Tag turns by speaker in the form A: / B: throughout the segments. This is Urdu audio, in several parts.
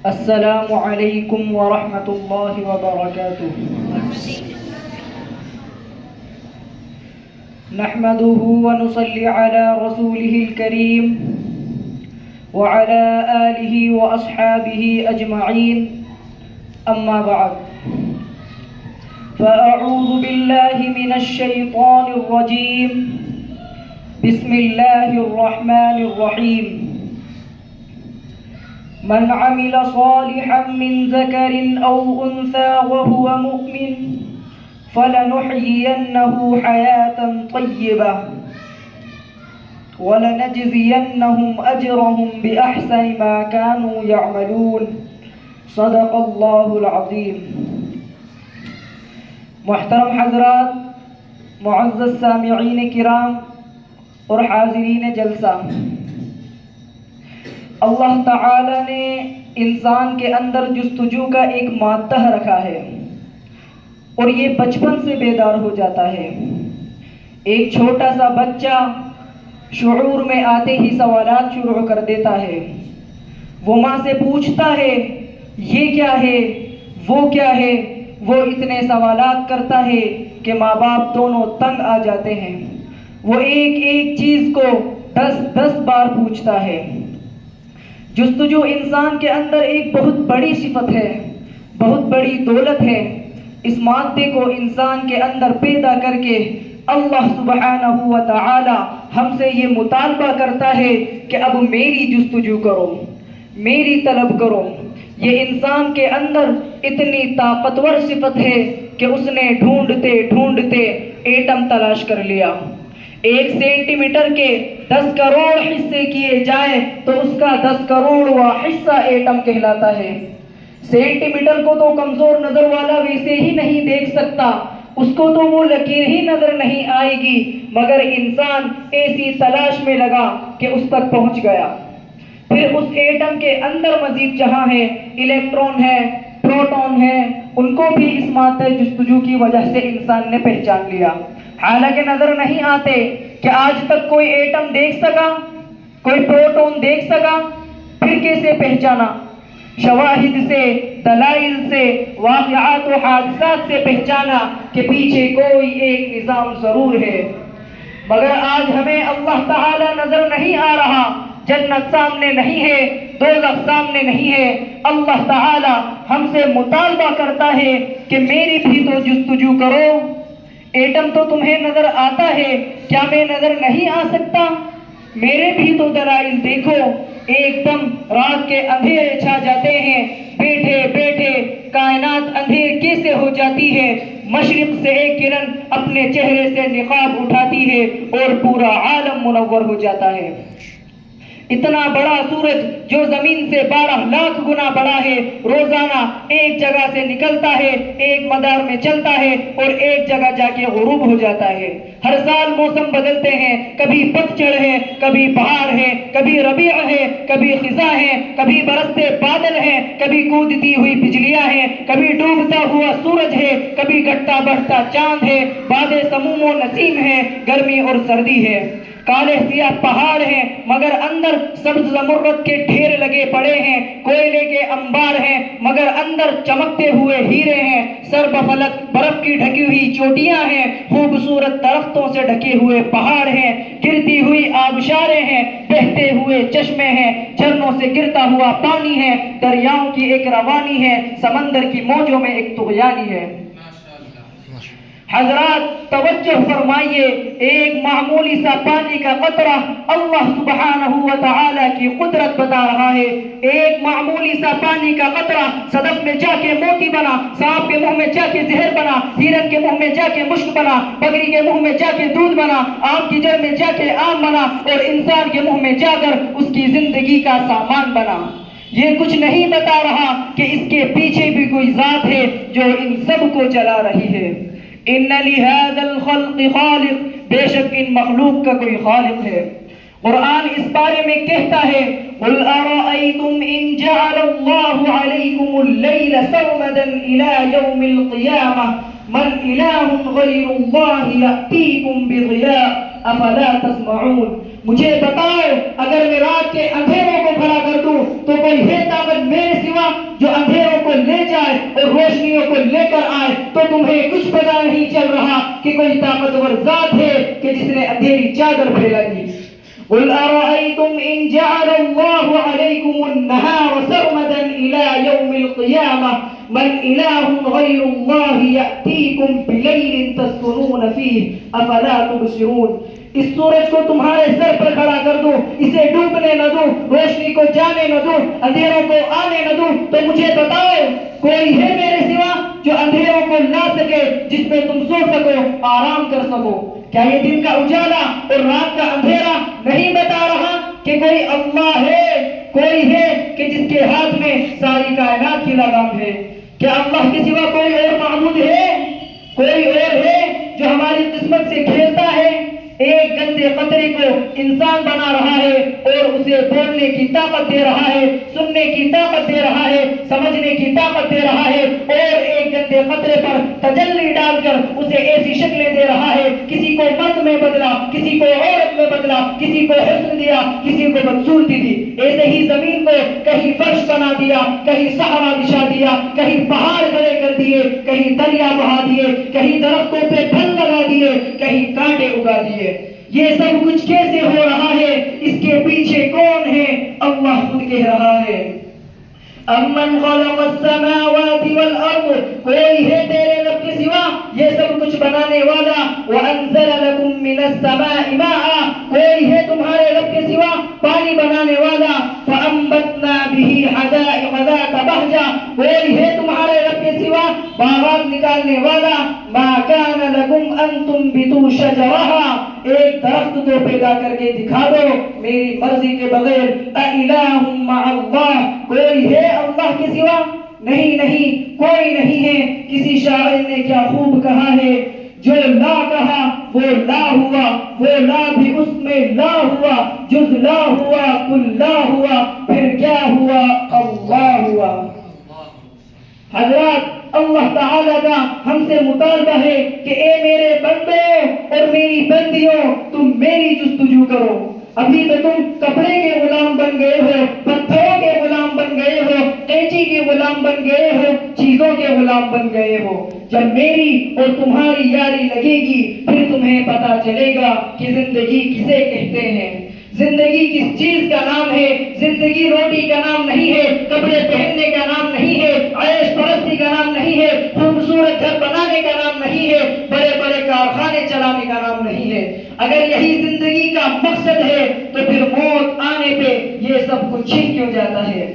A: السلام علیکم ورحمۃ اللہ وبرکاتہ۔ نحمده ونصلي على رسوله الكريم وعلى آله وأصحابه أجمعين، أما بعد، فأعوذ بالله من الشيطان الرجيم، بسم الله الرحمن الرحيم۔ من عمل صالحا من ذكر أو أنثى وهو مؤمن فلنحيينه حياة طيبة ولنجزينهم أجرهم بأحسن ما كانوا يعملون، صدق الله العظيم۔ محترم حضرات، معزز سامعین کرام اور حاضرین جلسہ، اللہ تعالی نے انسان کے اندر جستجو کا ایک مادہ رکھا ہے اور یہ بچپن سے بیدار ہو جاتا ہے۔ ایک چھوٹا سا بچہ شعور میں آتے ہی سوالات شروع کر دیتا ہے۔ وہ ماں سے پوچھتا ہے یہ کیا ہے، وہ کیا ہے، وہ اتنے سوالات کرتا ہے کہ ماں باپ دونوں تنگ آ جاتے ہیں۔ وہ ایک ایک چیز کو 10 بار پوچھتا ہے۔ جستجو انسان کے اندر ایک بہت بڑی صفت ہے، بہت بڑی دولت ہے۔ اس مادے کو انسان کے اندر پیدا کر کے اللہ سبحانہ و تعالی ہم سے یہ مطالبہ کرتا ہے کہ اب میری جستجو کرو، میری طلب کرو۔ یہ انسان کے اندر اتنی طاقتور صفت ہے کہ اس نے ڈھونڈتے ڈھونڈتے ایٹم تلاش کر لیا۔ 1 سینٹی میٹر کے 10 کروڑ حصے کیے جائے تو اس کا 10 کروڑواں حصہ ایٹم کہلاتا ہے۔ سینٹی میٹر کو تو کمزور نظر والا ویسے ہی نہیں دیکھ سکتا، اس کو تو وہ لکیر ہی نظر نہیں آئے گی، مگر انسان ایسی تلاش میں لگا کہ اس تک پہنچ گیا۔ پھر اس ایٹم کے اندر مزید جہاں ہے، الیکٹرون ہے، پروٹون ہے، ان کو بھی اس مادہ جستجو کی وجہ سے انسان نے پہچان لیا۔ حالانکہ نظر نہیں آتے کہ آج تک کوئی ایٹم دیکھ سکا، کوئی پروٹون دیکھ سکا، پھر کیسے پہچانا؟ شواہد سے، دلائل سے، واقعات و حادثات سے پہچانا کہ پیچھے کوئی ایک نظام ضرور ہے۔ مگر آج ہمیں اللہ تعالی نظر نہیں آ رہا، جنت سامنے نہیں ہے، دوزخ سامنے نہیں ہے۔ اللہ تعالی ہم سے مطالبہ کرتا ہے کہ میری بھی تو جستجو کرو۔ ایٹم تو تمہیں نظر آتا ہے، کیا میں نظر نہیں آ سکتا؟ میرے بھی تو دلائل دیکھو۔ ایک دم رات کے اندھیرے چھا جاتے ہیں، بیٹھے بیٹھے کائنات اندھیر کیسے ہو جاتی ہے؟ مشرق سے ایک کرن اپنے چہرے سے نقاب اٹھاتی ہے اور پورا عالم منور ہو جاتا ہے۔ اتنا بڑا سورج جو زمین سے 12 لاکھ گنا بڑا ہے، روزانہ ایک جگہ سے نکلتا ہے، ایک مدار میں چلتا ہے اور ایک جگہ جا کے غروب ہو جاتا ہے۔ ہر سال موسم بدلتے ہیں، کبھی پتجھڑ ہے، کبھی بہار ہے، کبھی ربیع ہے، کبھی خزاں ہے، کبھی برستے بادل ہیں، کبھی کودتی ہوئی بجلیاں ہیں، کبھی ڈوبتا ہوا سورج ہے، کبھی گھٹتا بڑھتا چاند ہے، باد سموم و نسیم ہے، گرمی اور سردی ہے۔ کالے سیاہ پہاڑ ہیں مگر اندر سبز زمرد کے ڈھیر لگے پڑے ہیں، کوئلے کے انبار ہیں مگر اندر چمکتے ہوئے ہیرے ہیں، سر بفلک برف کی ڈھکی ہوئی چوٹیاں ہیں، خوبصورت درختوں سے ڈھکے ہوئے پہاڑ ہیں، گرتی ہوئی آبشاریں ہیں، بہتے ہوئے چشمے ہیں، جھرنوں سے گرتا ہوا پانی ہے، دریاؤں کی ایک روانی ہے، سمندر کی موجوں میں ایک طغیانی ہے۔ حضرات توجہ فرمائیے، ایک معمولی سا پانی کا قطرہ اللہ سبحانہ و تعالی کی قدرت بتا رہا ہے۔ ایک معمولی سا پانی کا قطرہ صدف میں جا کے موتی بنا، سانپ کے منہ میں جا کے زہر بنا، ہرن کے منہ میں جا کے مشک بنا، بکری کے منہ میں جا کے دودھ بنا، آم کی جڑ میں جا کے آم بنا اور انسان کے منہ میں جا کر اس کی زندگی کا سامان بنا۔ یہ کچھ نہیں بتا رہا کہ اس کے پیچھے بھی کوئی ذات ہے جو ان سب کو چلا رہی ہے۔ ان لہذا الخلق خالق، بے شک ان مخلوق کا کوئی خالق ہے۔ قرآن اس بارے میں کہتا ہے قل ارأيتم ان جعل الله عليكم الليل سرمدا الى يوم القيامة من اله غير الله يأتيكم بضياء افلا تسمعون۔ مجھے بتاؤ اگر میں رات کے اندھیروں کو بھلا کر دوں تو کوئی ہے طاقت میرے سوا اور روشنیوں کو لے کر آئے تو تمہیں کچھ پتا نہیں چل رہا کہ کوئی طاقتور ذات ہے کہ جس نے اندھیری چادر پھیلا دی. قل أرأيتم إن جعل الله عليكم النهار سرمدا إلى يوم القيامة من إله غير الله يأتيكم بليل تسكنون فيه أفلا تبصرون. اس سورج کو تمہارے سر پر کھڑا کر دوں, اسے ڈوبنے نہ دوں, روشنی کو جانے نہ دوں, اندھیروں کو آنے نہ دوں, تو مجھے بتاؤ کوئی ہے میرے سوا جو اندھیروں کو لا سکے جس میں تم سو سکو, آرام کر سکو؟ کیا یہ دن کا اجالا اور رات کا اندھیرا نہیں بتا رہا کہ کوئی اللہ ہے, کوئی ہے کہ جس کے ہاتھ میں ساری کائنات کی لگام ہے؟ کیا اللہ کے سوا کوئی اور معبود ہے, کوئی اور ہے جو ہماری قسمت سے کھیلتا ہے؟ ایک گندے قطرے کو انسان بنا رہا ہے اور اسے بولنے کی طاقت دے رہا ہے, سننے کی طاقت دے رہا ہے, سمجھنے کی طاقت دے رہا ہے, اور ایک گندے قطرے پر تجلی ڈال کر اسے ایسی شکلیں دے رہا ہے, کسی کو مرد میں بدلا, کسی کو عورت میں بدلا, کسی کو حسن دیا, کسی کو بدصورتی دی. ایسے ہی زمین کو کہیں فرش بنا دیا, کہیں صحرا بچھا دیا, کہیں پہاڑ کھڑے کر دیے, کہیں دریا بہا دیے, کہیں درختوں پہ پھل لگا دیے, کہیں کانٹے اگا دیے. یہ سب کچھ کیسے ہو رہا ہے؟ اس کے پیچھے کون ہے؟ اللہ خود کہہ رہا ہے امن خلق السماوات والارض, کوئی ہے تیرے رب کے سوا یہ سب کچھ بنانے والا؟ وانزل لكم من السماء ماء, کوئی ہے تمہارے رب کے سوا پانی بنانے والا؟ فانبتنا به حدائق ذات بهجة, کوئی ہے تمہارے رب کے سوا باغات نکالنے والا؟ ما كان لكم ان تنبتوا شجرها, ایک درخت کو پیدا کر کے دکھا دو میری مرضی کے بغیر. اِلَٰهٌ مَّعَ اللَّهِ, کوئی ہے اللہ کے سوا؟ نہیں نہیں, کوئی نہیں ہے. کسی شاعر نے کیا خوب کہا ہے, جو لا کہا وہ لا ہوا, وہ لا بھی اس میں لا ہوا, جز لا ہوا کل لا ہوا, پھر کیا ہوا؟ اللہ ہوا. حضرات, اللہ تعالیٰ کا ہم سے مطالبہ ہے کہ اے میرے بندے اور میری بندیوں, تم میری جستجو کرو. ابھی تو تم کپڑے کے غلام بن گئے ہو, پتھروں کے غلام بن گئے ہو, قینچی کے غلام بن گئے ہو, چیزوں کے غلام بن گئے ہو. جب میری اور تمہاری یاری لگے گی پھر تمہیں پتا چلے گا کہ زندگی کسے کہتے ہیں, زندگی کس چیز کا نام ہے. زندگی روٹی کا نام نہیں ہے, کپڑے پہننے کا نام نہیں ہے, عیش پرستی کا نام نہیں ہے, خوبصورت گھر بنانے کا نام نہیں ہے, بڑے بڑے کارخانے چلانے کا نام نہیں ہے. اگر یہی زندگی کا مقصد ہے تو پھر موت آنے پہ یہ سب کچھ چھن کیوں جاتا ہے؟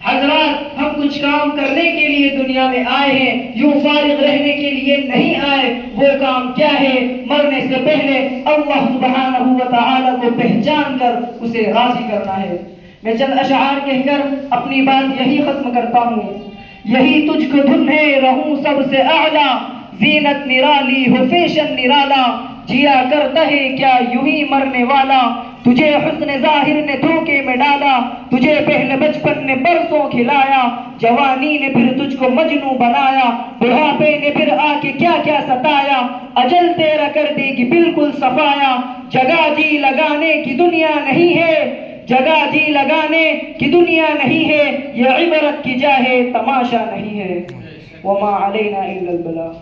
A: حضرات, ہم کچھ کام کرنے کے لیے دنیا میں آئے ہیں, یوں فارغ رہنے کے لیے نہیں آئے. وہ کام کیا ہے؟ مرنے سے پہلے اللہ سبحانہ و تعالیٰ کو پہچان کر اسے راضی کرنا ہے. میں چند اشعار کہہ کر اپنی بات یہی ختم کرتا ہوں. یہی تجھ کو دھن ہے رہوں سب سے اعلیٰ, زینت نرالی ہو فیشن نرالا, جیا کرتا ہے کیا یوں ہی مرنے والا. تجھے حسن ظاہر نے دھوکے میں ڈالا, تجھے پہلے بچپن نے برسوں کھلایا, جوانی نے پھر تجھ کو مجنوں بنایا, بڑھاپے نے پھر آ کے کیا کیا ستایا, اجل تیرا کر دے گی بالکل صفایا. جگہ جی لگانے کی دنیا نہیں ہے, جگہ جی لگانے کی دنیا نہیں ہے, یہ عبرت کی جا ہے تماشا نہیں ہے. وما علینا الا البلاغ.